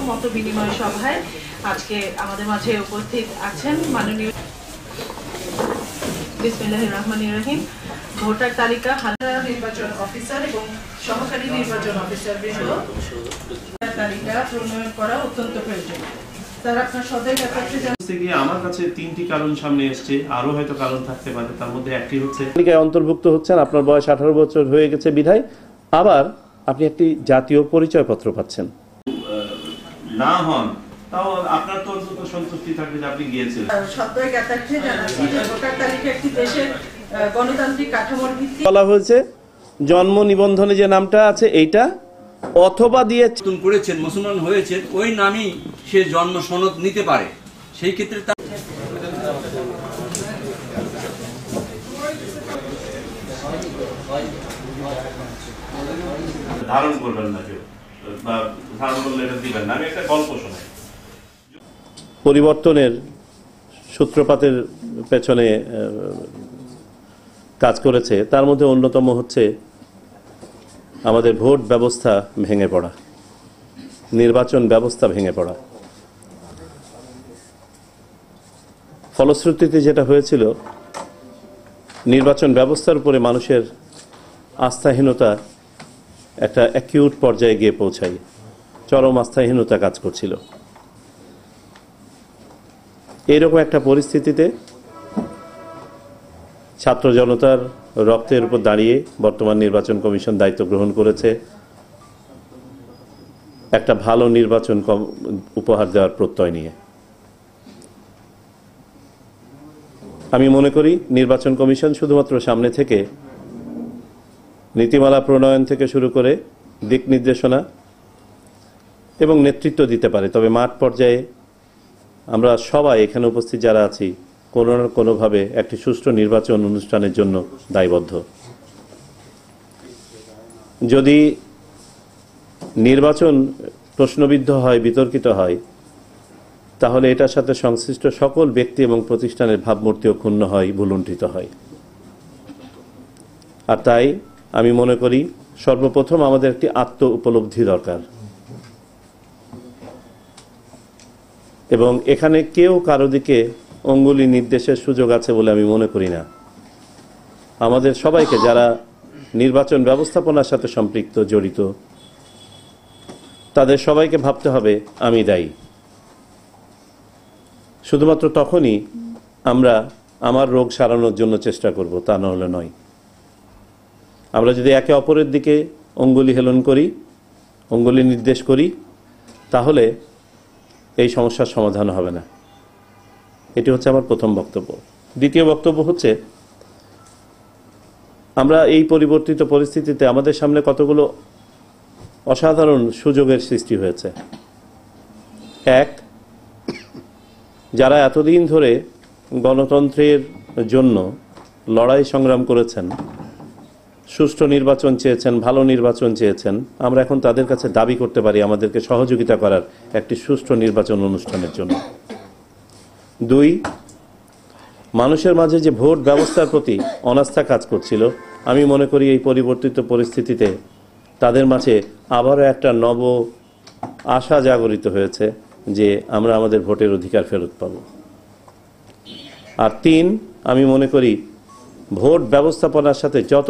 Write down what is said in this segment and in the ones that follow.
মত বিনিময় সভায় আজকে আমাদের মাঝে উপস্থিত আছেন মাননীয় বিসমিল্লাহির রহমানির রহিম ভোটার তালিকা হাজার নির্বাচন অফিসার এবং সহকারী নির্বাচন অফিসার বৃন্দ তালিকা প্রণয়ন করা অত্যন্ত প্রয়োজন। স্যার আপনার সদয় কাছে আমার কাছে তিনটি কারণ সামনে এসেছে, আরো হয়তো কারণ থাকতে পারে। তার মধ্যে একটি হচ্ছে তালিকায় অন্তর্ভুক্ত হচ্ছেন, আপনার বয়স 18 বছর হয়ে গেছে বিধায় আবার আপনি একটি জাতীয় পরিচয়পত্র পাচ্ছেন। না হন তাও আপনার তো অন্তত সন্তুষ্টি থাকবে যে আপনি গিয়েছিলেন। সদয় কাছে জানাচ্ছি যে ভোটার তালিকা একটি দেশের গণতান্ত্রিক কাঠামোর ভিত্তি বলা হয়েছে জন্ম নিবন্ধনে যে নামটা আছে এইটা অথবা দিয়ে করেছেন মুসলমান হয়েছেন ওই নামই সে জন্ম সনদ নিতে পারে, সেই ক্ষেত্রে ধারণ করবেন না কেউ বা ধারণ করলে এটা দিবেন না। আমি একটা গল্প শোনাই। পরিবর্তনের সূত্রপাতের পেছনে কাজ করেছে, তার মধ্যে অন্যতম হচ্ছে আমাদের ভোট ব্যবস্থা ভেঙে পড়া, নির্বাচন ব্যবস্থা ভেঙে পড়া। ফলশ্রুতিতে যেটা হয়েছিল, নির্বাচন ব্যবস্থার উপরে মানুষের আস্থাহীনতা একটা অ্যাকিউট পর্যায়ে গিয়ে পৌঁছায়, চরম আস্থাহীনতা কাজ করছিল। এইরকম একটা পরিস্থিতিতে ছাত্র জনতার রক্তের উপর দাঁড়িয়ে বর্তমান নির্বাচন কমিশন দায়িত্ব গ্রহণ করেছে একটা ভালো নির্বাচন উপহার দেওয়ার প্রত্যয় নিয়ে। আমি মনে করি নির্বাচন কমিশন শুধুমাত্র সামনে থেকে নীতিমালা প্রণয়ন থেকে শুরু করে দিক নির্দেশনা এবং নেতৃত্ব দিতে পারে, তবে মাঠ পর্যায়ে আমরা সবাই এখানে উপস্থিত যারা আছি কোনো না কোনোভাবে একটি সুষ্ঠু নির্বাচন অনুষ্ঠানের জন্য দায়বদ্ধ। যদি নির্বাচন প্রশ্নবিদ্ধ হয়, বিতর্কিত হয়, তাহলে এটার সাথে সংশ্লিষ্ট সকল ব্যক্তি এবং প্রতিষ্ঠানের ভাবমূর্তিও ক্ষুণ্ণ হয়, ভুলুণ্ঠিত হয়। আর তাই আমি মনে করি সর্বপ্রথম আমাদের একটি আত্ম উপলব্ধি দরকার, এবং এখানে কেউ কারো দিকে অঙ্গুলি নির্দেশের সুযোগ আছে বলে আমি মনে করি না। আমাদের সবাইকে, যারা নির্বাচন ব্যবস্থাপনার সাথে সম্পৃক্ত, জড়িত, তাদের সবাইকে ভাবতে হবে আমি দায়ী। শুধুমাত্র তখনই আমরা আমার রোগ সারানোর জন্য চেষ্টা করব, তা না হলে নয়। আমরা যদি একে অপরের দিকে অঙ্গুলি হেলন করি, অঙ্গুলি নির্দেশ করি, তাহলে এই সমস্যার সমাধান হবে না। এটি হচ্ছে আমার প্রথম বক্তব্য। দ্বিতীয় বক্তব্য হচ্ছে, আমরা এই পরিবর্তিত পরিস্থিতিতে আমাদের সামনে কতগুলো অসাধারণ সুযোগের সৃষ্টি হয়েছে। এক, যারা এতদিন ধরে গণতন্ত্রের জন্য লড়াই সংগ্রাম করেছেন, সুষ্ঠু নির্বাচন চেয়েছেন, ভালো নির্বাচন চেয়েছেন, আমরা এখন তাদের কাছে দাবি করতে পারি আমাদেরকে সহযোগিতা করার একটি সুষ্ঠু নির্বাচন অনুষ্ঠানের জন্য। দুই, মানুষের মাঝে যে ভোট ব্যবস্থার প্রতি অনাস্থা কাজ করছিল, আমি মনে করি এই পরিবর্তিত পরিস্থিতিতে তাদের মাঝে আবারও একটা নব আশা জাগরিত হয়েছে যে আমরা আমাদের ভোটের অধিকার ফেরত পাব। আর তিন, আমি মনে করি ভোট ব্যবস্থাপনার সাথে যত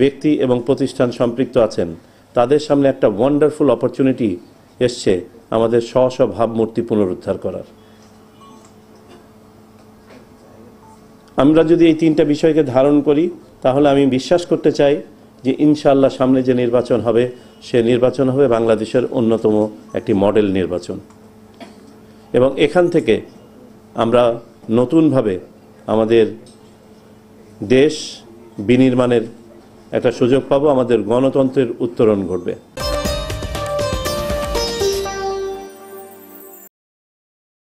ব্যক্তি এবং প্রতিষ্ঠান সম্পৃক্ত আছেন, তাদের সামনে একটা ওয়ান্ডারফুল অপরচুনিটি এসছে আমাদের স্ব স্ব ভাবমূর্তি পুনরুদ্ধার করার। আমরা যদি এই তিনটা বিষয়কে ধারণ করি, তাহলে আমি বিশ্বাস করতে চাই যে ইনশাআল্লাহ সামনে যে নির্বাচন হবে, সে নির্বাচন হবে বাংলাদেশের অন্যতম একটি মডেল নির্বাচন, এবং এখান থেকে আমরা নতুনভাবে আমাদের দেশ বিনির্মাণের একটা সুযোগ পাবো, আমাদের গণতন্ত্রের উত্তরণ ঘটবে।